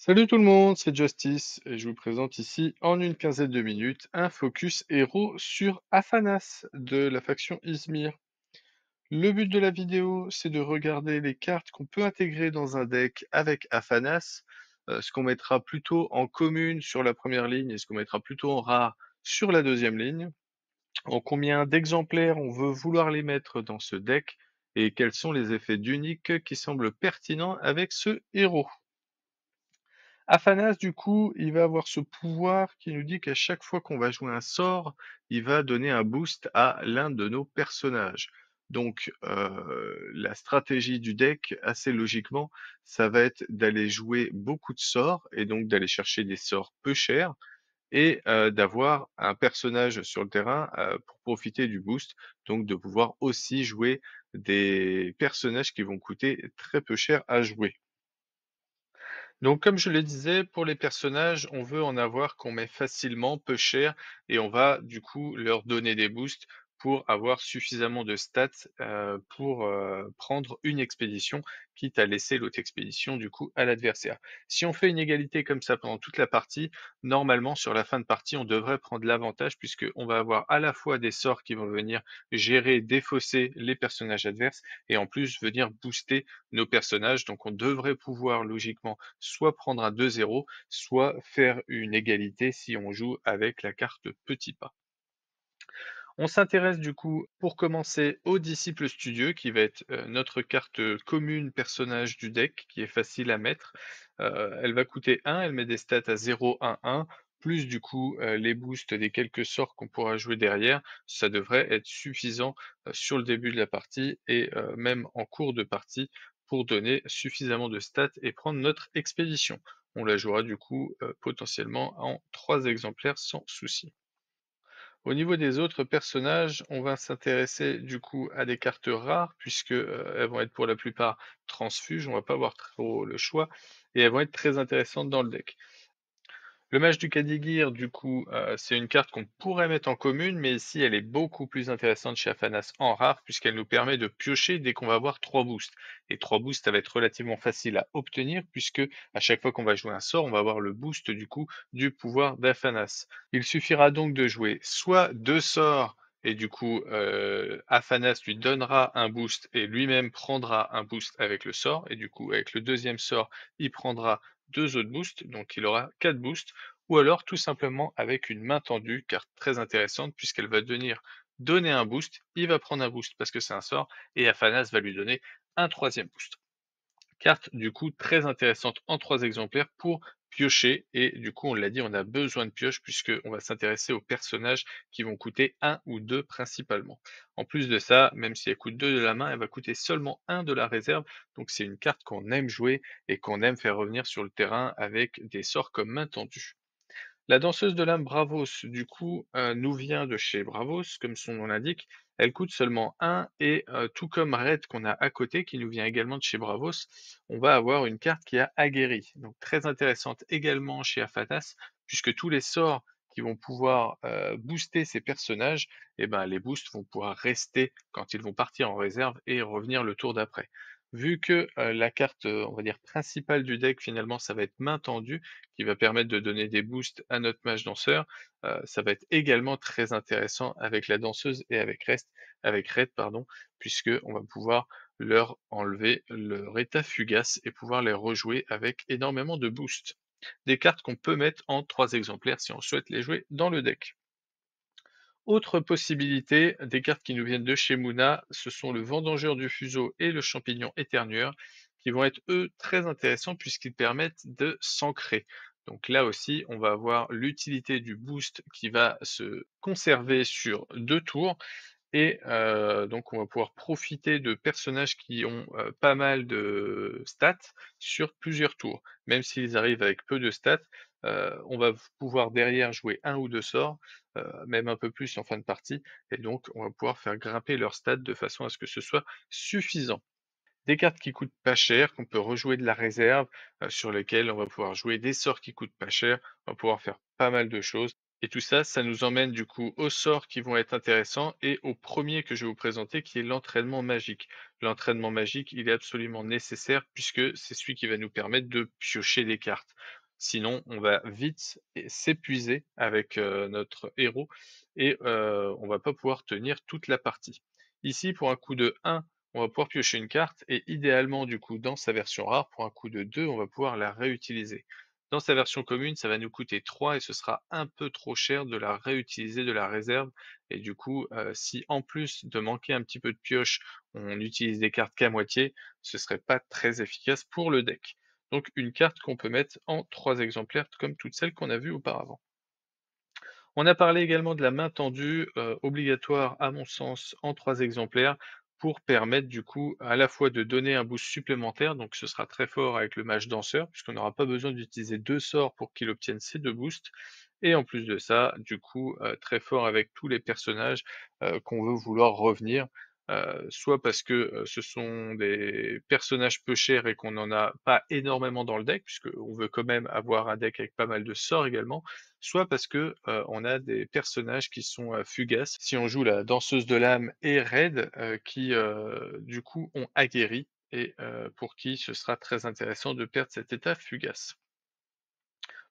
Salut tout le monde, c'est Justice et je vous présente ici en une quinzaine de minutes un focus héros sur Aphanas de la faction Izmir. Le but de la vidéo, c'est de regarder les cartes qu'on peut intégrer dans un deck avec Aphanas, ce qu'on mettra plutôt en commune sur la première ligne et ce qu'on mettra plutôt en rare sur la deuxième ligne, en combien d'exemplaires on veut vouloir les mettre dans ce deck et quels sont les effets d'unique qui semblent pertinents avec ce héros. Aphanas, du coup, il va avoir ce pouvoir qui nous dit qu'à chaque fois qu'on va jouer un sort, il va donner un boost à l'un de nos personnages. Donc, la stratégie du deck, assez logiquement, ça va être d'aller jouer beaucoup de sorts et donc d'aller chercher des sorts peu chers et d'avoir un personnage sur le terrain pour profiter du boost, donc de pouvoir aussi jouer des personnages qui vont coûter très peu cher à jouer. Donc, comme je le disais, pour les personnages, on veut en avoir qu'on met facilement, peu cher, et on va du coup leur donner des boosts pour avoir suffisamment de stats pour prendre une expédition, quitte à laisser l'autre expédition du coup à l'adversaire. Si on fait une égalité comme ça pendant toute la partie, normalement sur la fin de partie, on devrait prendre l'avantage puisque on va avoir à la fois des sorts qui vont venir gérer, défausser les personnages adverses et en plus venir booster nos personnages. Donc on devrait pouvoir logiquement soit prendre un 2-0, soit faire une égalité si on joue avec la carte petit pas. On s'intéresse du coup, pour commencer, au Disciple Studieux, qui va être notre carte commune personnage du deck, qui est facile à mettre. Elle va coûter 1, elle met des stats à 0, 1, 1, plus du coup les boosts des quelques sorts qu'on pourra jouer derrière. Ça devrait être suffisant sur le début de la partie et même en cours de partie pour donner suffisamment de stats et prendre notre expédition. On la jouera du coup potentiellement en 3 exemplaires sans souci. Au niveau des autres personnages, on va s'intéresser du coup à des cartes rares puisque, elles vont être pour la plupart transfuges, on va pas avoir trop le choix et elles vont être très intéressantes dans le deck. Le mage du Kadigir, du coup, c'est une carte qu'on pourrait mettre en commune, mais ici elle est beaucoup plus intéressante chez Aphanas en rare, puisqu'elle nous permet de piocher dès qu'on va avoir 3 boosts. Et 3 boosts, ça va être relativement facile à obtenir, puisque à chaque fois qu'on va jouer un sort, on va avoir le boost du coup du pouvoir d'Aphanas. Il suffira donc de jouer soit 2 sorts, et du coup, Aphanas lui donnera un boost et lui-même prendra un boost avec le sort, et du coup, avec le deuxième sort, il prendra 2 autres boosts, donc il aura 4 boosts ou alors tout simplement avec une main tendue, carte très intéressante puisqu'elle va venir donner un boost, il va prendre un boost parce que c'est un sort, et Aphanas va lui donner un troisième boost. Carte du coup très intéressante en 3 exemplaires pour piocher, et du coup on l'a dit, on a besoin de pioche puisqu'on va s'intéresser aux personnages qui vont coûter un ou 2 principalement. En plus de ça, même si elle coûte 2 de la main, elle va coûter seulement un de la réserve, donc c'est une carte qu'on aime jouer et qu'on aime faire revenir sur le terrain avec des sorts comme main tendue. La danseuse de l'âme Bravos, du coup, nous vient de chez Bravos, comme son nom l'indique. Elle coûte seulement 1 et tout comme Red qu'on a à côté, qui nous vient également de chez Bravos, on va avoir une carte qui a aguerri. Donc très intéressante également chez Aphatas, puisque tous les sorts qui vont pouvoir booster ces personnages, et ben, les boosts vont pouvoir rester quand ils vont partir en réserve et revenir le tour d'après. Vu que la carte, on va dire principale du deck finalement, ça va être main tendue, qui va permettre de donner des boosts à notre mage danseur. Ça va être également très intéressant avec la danseuse et avec Red, pardon, puisque on va pouvoir leur enlever leur état fugace et pouvoir les rejouer avec énormément de boosts. Des cartes qu'on peut mettre en 3 exemplaires si on souhaite les jouer dans le deck. Autre possibilité, des cartes qui nous viennent de chez Muna, ce sont le Vendangeur du Fuseau et le Champignon Éternueur, qui vont être eux très intéressants puisqu'ils permettent de s'ancrer. Donc là aussi, on va avoir l'utilité du boost qui va se conserver sur 2 tours, et donc on va pouvoir profiter de personnages qui ont pas mal de stats sur plusieurs tours. Même s'ils arrivent avec peu de stats, on va pouvoir derrière jouer un ou 2 sorts, même un peu plus en fin de partie, et donc on va pouvoir faire grimper leurs stats de façon à ce que ce soit suffisant. Des cartes qui coûtent pas cher, qu'on peut rejouer de la réserve, sur lesquelles on va pouvoir jouer des sorts qui coûtent pas cher, on va pouvoir faire pas mal de choses Et tout ça, ça nous emmène du coup aux sorts qui vont être intéressants et au premier que je vais vous présenter qui est l'entraînement magique. L'entraînement magique, il est absolument nécessaire puisque c'est celui qui va nous permettre de piocher des cartes. Sinon, on va vite s'épuiser avec notre héros et on va pas pouvoir tenir toute la partie. Ici, pour un coup de 1, on va pouvoir piocher une carte et idéalement, du coup, dans sa version rare, pour un coup de 2, on va pouvoir la réutiliser. Dans sa version commune, ça va nous coûter 3 et ce sera un peu trop cher de la réutiliser de la réserve et du coup, si en plus de manquer un petit peu de pioche, on utilise des cartes qu'à moitié, ce serait pas très efficace pour le deck. Donc une carte qu'on peut mettre en 3 exemplaires comme toutes celles qu'on a vues auparavant. On a parlé également de la main tendue, obligatoire à mon sens en 3 exemplaires pour permettre du coup à la fois de donner un boost supplémentaire, donc ce sera très fort avec le mage danseur puisqu'on n'aura pas besoin d'utiliser 2 sorts pour qu'il obtienne ces 2 boosts et en plus de ça, du coup, très fort avec tous les personnages, qu'on veut vouloir revenir, soit parce que, ce sont des personnages peu chers et qu'on n'en a pas énormément dans le deck, puisqu'on veut quand même avoir un deck avec pas mal de sorts également, soit parce que, on a des personnages qui sont, fugaces. Si on joue la danseuse de l'âme et Raid, qui, du coup ont aguerri et pour qui ce sera très intéressant de perdre cet état fugace.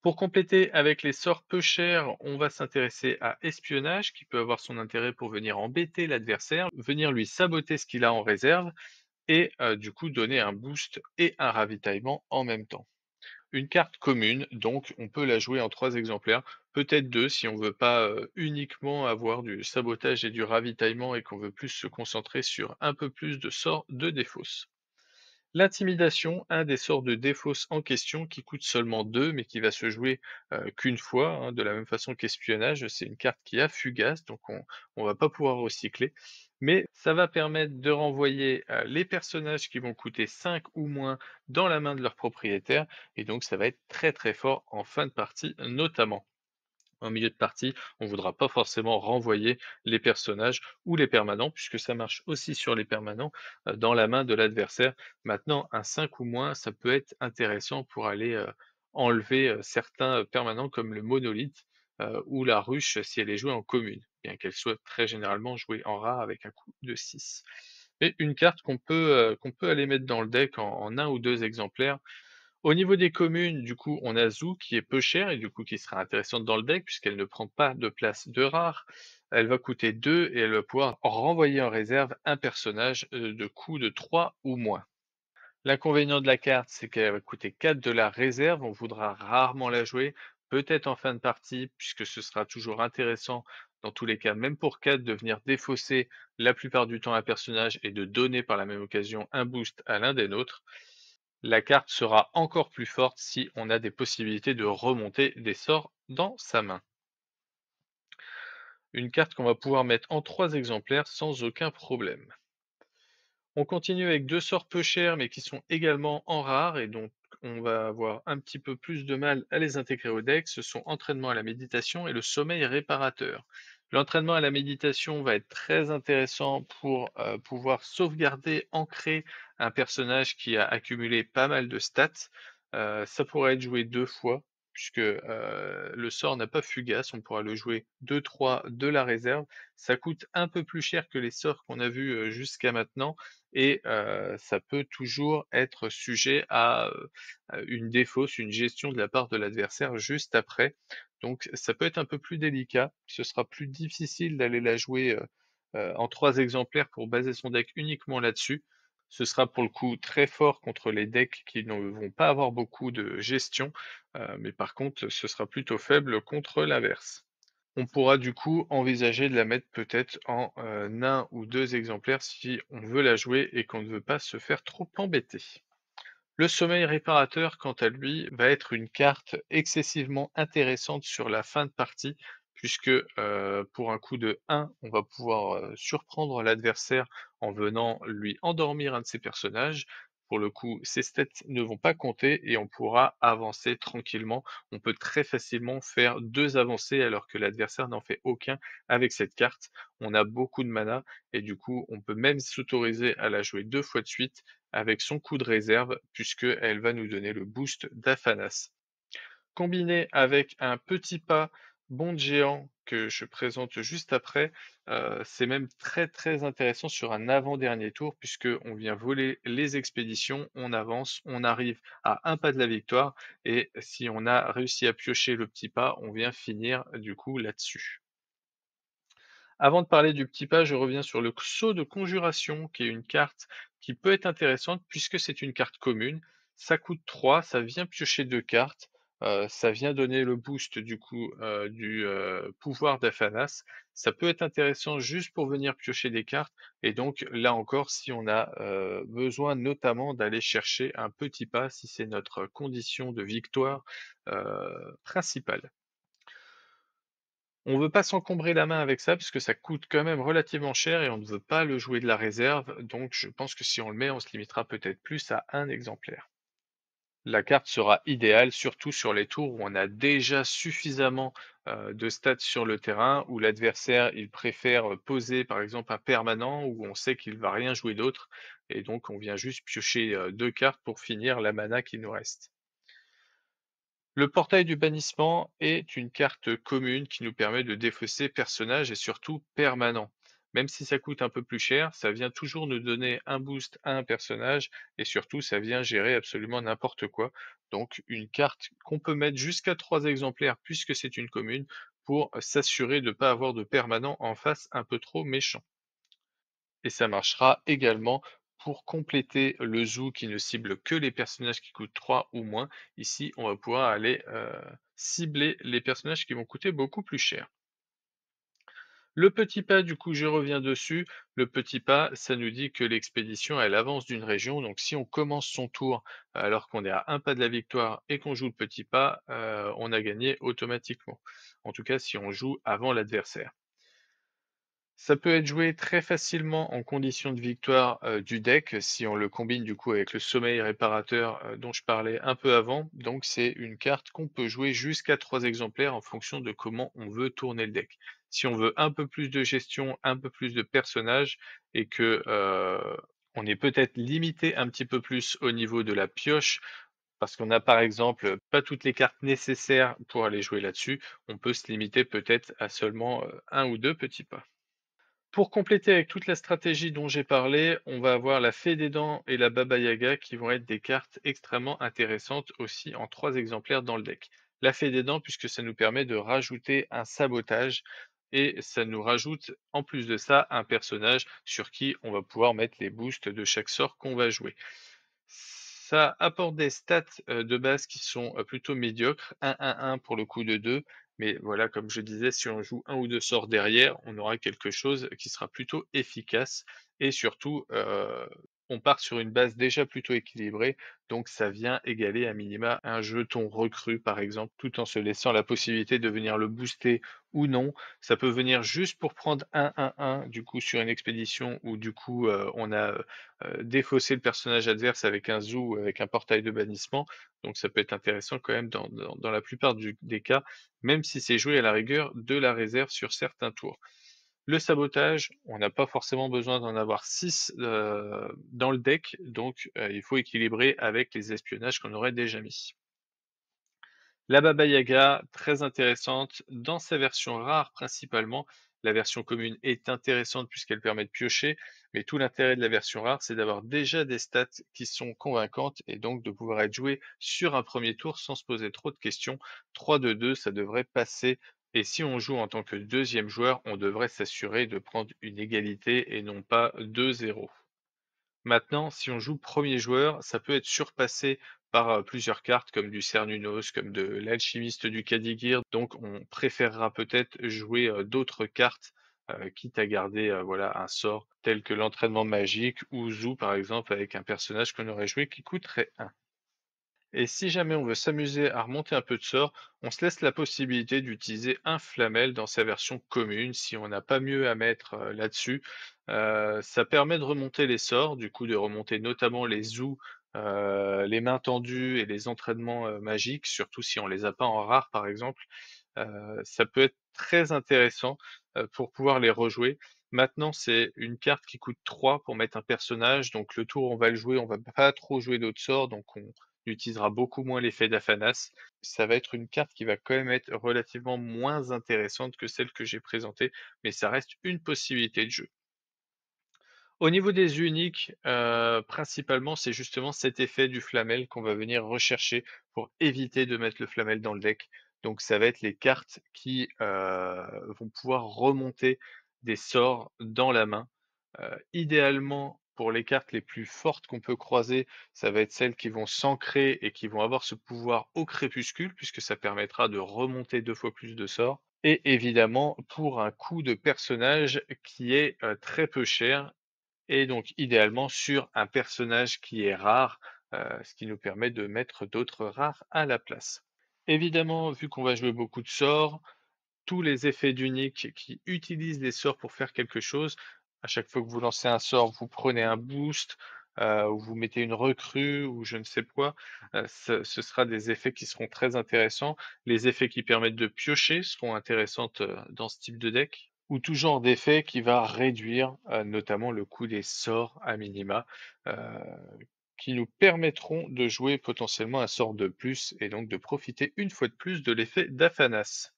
Pour compléter avec les sorts peu chers, on va s'intéresser à espionnage, qui peut avoir son intérêt pour venir embêter l'adversaire, venir lui saboter ce qu'il a en réserve et du coup donner un boost et un ravitaillement en même temps. Une carte commune, donc on peut la jouer en 3 exemplaires, peut-être 2 si on veut pas, uniquement avoir du sabotage et du ravitaillement et qu'on veut plus se concentrer sur un peu plus de sorts de défausse. L'intimidation, un des sorts de défausse en question qui coûte seulement 2 mais qui va se jouer, qu'une fois, hein, de la même façon qu'espionnage, c'est une carte qui a fugace, donc on va pas pouvoir recycler. Mais ça va permettre de renvoyer, les personnages qui vont coûter 5 ou moins dans la main de leur propriétaire et donc ça va être très, très fort en fin de partie notamment. En milieu de partie, on ne voudra pas forcément renvoyer les personnages ou les permanents, puisque ça marche aussi sur les permanents, dans la main de l'adversaire. Maintenant, un 5 ou moins, ça peut être intéressant pour aller, enlever, certains, permanents comme le monolithe, ou la ruche si elle est jouée en commune, bien qu'elle soit très généralement jouée en rare avec un coût de 6. Et une carte qu'on peut aller mettre dans le deck en 1 ou 2 exemplaires, au niveau des communes, du coup, on a Zoo qui est peu chère et du coup qui sera intéressante dans le deck puisqu'elle ne prend pas de place de rare. Elle va coûter 2 et elle va pouvoir renvoyer en réserve un personnage de coût de 3 ou moins. L'inconvénient de la carte, c'est qu'elle va coûter 4 de la réserve, on voudra rarement la jouer, peut-être en fin de partie, puisque ce sera toujours intéressant, dans tous les cas, même pour 4, de venir défausser la plupart du temps un personnage et de donner par la même occasion un boost à l'un des nôtres. La carte sera encore plus forte si on a des possibilités de remonter des sorts dans sa main. Une carte qu'on va pouvoir mettre en 3 exemplaires sans aucun problème. On continue avec 2 sorts peu chers, mais qui sont également en rare et donc on va avoir un petit peu plus de mal à les intégrer au deck. Ce sont entraînement à la méditation et le sommeil réparateur. L'entraînement à la méditation va être très intéressant pour, pouvoir sauvegarder, ancrer un personnage qui a accumulé pas mal de stats. Ça pourrait être joué 2 fois puisque, le sort n'a pas fugace, on pourra le jouer 2-3 de la réserve. Ça coûte un peu plus cher que les sorts qu'on a vus, jusqu'à maintenant et ça peut toujours être sujet à une défausse, une gestion de la part de l'adversaire juste après. Donc ça peut être un peu plus délicat, ce sera plus difficile d'aller la jouer, en 3 exemplaires pour baser son deck uniquement là-dessus. Ce sera pour le coup très fort contre les decks qui ne vont pas avoir beaucoup de gestion, mais par contre ce sera plutôt faible contre l'inverse. On pourra du coup envisager de la mettre peut-être en, 1 ou 2 exemplaires si on veut la jouer et qu'on ne veut pas se faire trop embêter. Le sommeil réparateur, quant à lui, va être une carte excessivement intéressante sur la fin de partie, puisque pour un coup de 1, on va pouvoir surprendre l'adversaire en venant lui endormir un de ses personnages. Pour le coup, ces stats ne vont pas compter et on pourra avancer tranquillement. On peut très facilement faire 2 avancées alors que l'adversaire n'en fait aucun avec cette carte. On a beaucoup de mana et du coup, on peut même s'autoriser à la jouer 2 fois de suite avec son coup de réserve, puisqu'elle va nous donner le boost d'Aphanas. Combiné avec un petit pas Bond géant que je présente juste après, c'est même très, très intéressant sur un avant-dernier tour puisque on vient voler les expéditions, on avance, on arrive à un pas de la victoire et si on a réussi à piocher le petit pas, on vient finir du coup là-dessus. Avant de parler du petit pas, je reviens sur le sceau de conjuration, qui est une carte qui peut être intéressante puisque c'est une carte commune. Ça coûte 3, ça vient piocher 2 cartes, ça vient donner le boost du coup, du, pouvoir d'Aphanas. Ça peut être intéressant juste pour venir piocher des cartes et donc là encore si on a, besoin notamment d'aller chercher un petit pas, si c'est notre condition de victoire, principale. On veut pas s'encombrer la main avec ça, puisque ça coûte quand même relativement cher et on ne veut pas le jouer de la réserve, donc je pense que si on le met, on se limitera peut-être plus à un exemplaire. La carte sera idéale, surtout sur les tours où on a déjà suffisamment de stats sur le terrain, où l'adversaire il préfère poser par exemple un permanent, où on sait qu'il va rien jouer d'autre, et donc on vient juste piocher 2 cartes pour finir la mana qui nous reste. Le portail du bannissement est une carte commune qui nous permet de défausser personnages et surtout permanents. Même si ça coûte un peu plus cher, ça vient toujours nous donner un boost à un personnage et surtout ça vient gérer absolument n'importe quoi. Donc une carte qu'on peut mettre jusqu'à 3 exemplaires puisque c'est une commune pour s'assurer de ne pas avoir de permanent en face un peu trop méchant. Et ça marchera également pour compléter le zoo qui ne cible que les personnages qui coûtent 3 ou moins. Ici, on va pouvoir aller, cibler les personnages qui vont coûter beaucoup plus cher. Le petit pas, du coup, je reviens dessus. Le petit pas, ça nous dit que l'expédition, elle avance d'une région. Donc si on commence son tour alors qu'on est à un pas de la victoire et qu'on joue le petit pas, on a gagné automatiquement. En tout cas, si on joue avant l'adversaire. Ça peut être joué très facilement en condition de victoire, du deck, si on le combine du coup avec le sommeil réparateur, dont je parlais un peu avant. Donc c'est une carte qu'on peut jouer jusqu'à 3 exemplaires en fonction de comment on veut tourner le deck. Si on veut un peu plus de gestion, un peu plus de personnages et que, on est peut-être limité un petit peu plus au niveau de la pioche, parce qu'on a par exemple, pas toutes les cartes nécessaires pour aller jouer là-dessus, on peut se limiter peut-être à seulement, 1 ou 2 petits pas. Pour compléter avec toute la stratégie dont j'ai parlé, on va avoir la Fée des Dents et la Baba Yaga qui vont être des cartes extrêmement intéressantes aussi en 3 exemplaires dans le deck. La Fée des Dents puisque ça nous permet de rajouter un sabotage et ça nous rajoute en plus de ça un personnage sur qui on va pouvoir mettre les boosts de chaque sort qu'on va jouer. Ça apporte des stats, de base qui sont, plutôt médiocres, 1-1-1 pour le coup de 2, mais voilà, comme je disais, si on joue un ou 2 sorts derrière, on aura quelque chose qui sera plutôt efficace et surtout, on part sur une base déjà plutôt équilibrée, donc ça vient égaler à minima un jeton recrue, par exemple, tout en se laissant la possibilité de venir le booster ou non. Ça peut venir juste pour prendre 1-1-1 du coup sur une expédition où du coup, on a, défausser le personnage adverse avec un zoo ou avec un portail de bannissement. Donc ça peut être intéressant quand même dans la plupart des cas, même si c'est joué à la rigueur de la réserve sur certains tours. Le sabotage, on n'a pas forcément besoin d'en avoir 6 dans le deck, donc il faut équilibrer avec les espionnages qu'on aurait déjà mis. La Baba Yaga, très intéressante dans sa version rare principalement. La version commune est intéressante puisqu'elle permet de piocher, mais tout l'intérêt de la version rare, c'est d'avoir déjà des stats qui sont convaincantes et donc de pouvoir être joué sur un premier tour sans se poser trop de questions. 3-2-2, ça devrait passer. Et si on joue en tant que deuxième joueur, on devrait s'assurer de prendre une égalité et non pas 2-0. Maintenant, si on joue premier joueur, ça peut être surpassé par, plusieurs cartes comme du Cernunnos, comme de l'Alchimiste du Kadigir, donc on préférera peut-être jouer, d'autres cartes, quitte à garder, voilà, un sort tel que l'entraînement magique ou Zoo par exemple avec un personnage qu'on aurait joué qui coûterait 1. Et si jamais on veut s'amuser à remonter un peu de sort, on se laisse la possibilité d'utiliser un flamel dans sa version commune si on n'a pas mieux à mettre là-dessus. Ça permet de remonter les sorts, du coup de remonter notamment les zous, les mains tendues et les entraînements magiques, surtout si on les a pas en rare par exemple. Ça peut être très intéressant pour pouvoir les rejouer. Maintenant, c'est une carte qui coûte 3 pour mettre un personnage, donc le tour où on va le jouer, on va pas trop jouer d'autres sorts, donc utilisera beaucoup moins l'effet d'Aphanas. Ça va être une carte qui va quand même être relativement moins intéressante que celle que j'ai présentée, mais ça reste une possibilité de jeu. Au niveau des uniques, principalement, c'est justement cet effet du flamel qu'on va venir rechercher pour éviter de mettre le flamel dans le deck. Donc ça va être les cartes qui, vont pouvoir remonter des sorts dans la main. Idéalement, pour les cartes les plus fortes qu'on peut croiser, ça va être celles qui vont s'ancrer et qui vont avoir ce pouvoir au crépuscule, puisque ça permettra de remonter 2 fois plus de sorts. Et évidemment, pour un coût de personnage qui est, très peu cher et donc idéalement sur un personnage qui est rare, ce qui nous permet de mettre d'autres rares à la place. Évidemment, vu qu'on va jouer beaucoup de sorts, tous les effets d'unique qui utilisent les sorts pour faire quelque chose, à chaque fois que vous lancez un sort, vous prenez un boost, ou vous mettez une recrue ou je ne sais quoi, ce sera des effets qui seront très intéressants. Les effets qui permettent de piocher seront intéressantes, dans ce type de deck ou tout genre d'effet qui va réduire, notamment le coût des sorts à minima, heu, qui nous permettront de jouer potentiellement un sort de plus et donc de profiter une fois de plus de l'effet d'Aphanas.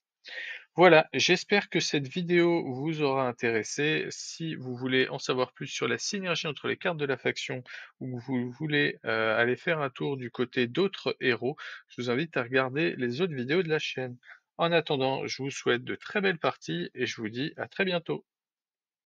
Voilà, j'espère que cette vidéo vous aura intéressé. Si vous voulez en savoir plus sur la synergie entre les cartes de la faction ou que vous voulez aller faire un tour du côté d'autres héros, je vous invite à regarder les autres vidéos de la chaîne. En attendant, je vous souhaite de très belles parties et je vous dis à très bientôt.